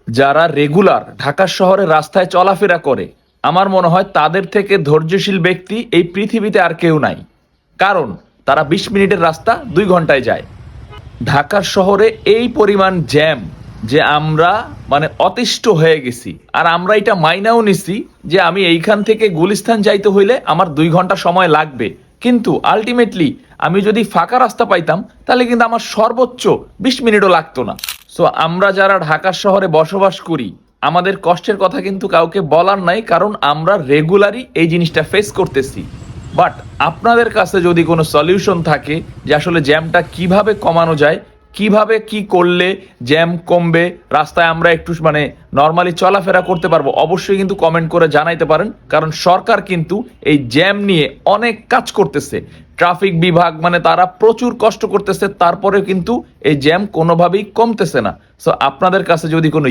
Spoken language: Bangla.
যারা রেগুলার ঢাকা শহরে রাস্তায় চলাফেরা করে, আমার মনে হয় তাদের থেকে ধৈর্যশীল ব্যক্তি এই পৃথিবীতে আর কেউ নাই। কারণ তারা 20 মিনিটের রাস্তা 2 ঘন্টায় যায়। ঢাকার শহরে এই পরিমাণ জ্যাম যে আমরা অতিষ্ঠ হয়ে গেছি। আর আমরা এটা মাইনাও নিছি যে আমি এইখান থেকে গুলিস্তান যাইতে হইলে আমার 2 ঘন্টা সময় লাগবে, কিন্তু আলটিমেটলি আমি যদি ফাঁকা রাস্তা পাইতাম তাহলে কিন্তু আমার সর্বোচ্চ 20 মিনিটও লাগতো না। সো আমরা যারা ঢাকা শহরে বসবাস করি, আমাদের কষ্টের কথা কিন্তু কাউকে বলার নাই, কারণ আমরা রেগুলারই এই জিনিসটা ফেস করতেছি। বাট আপনাদের কাছে যদি কোনো সলিউশন থাকে যে আসলে জ্যামটা কিভাবে কমানো যায়, কিভাবে কি করলে জ্যাম কমবে, রাস্তায় আমরা একটু নর্মালি চলাফেরা করতে পারবো, অবশ্যই কিন্তু কমেন্ট করে জানাইতে পারেন। কারণ সরকার কিন্তু এই জ্যাম নিয়ে অনেক কাজ করতেছে, ট্রাফিক বিভাগ তারা প্রচুর কষ্ট করতেছে, তারপরে কিন্তু এই জ্যাম কোনোভাবেই কমতেছে না। সো আপনাদের কাছে যদি কোনো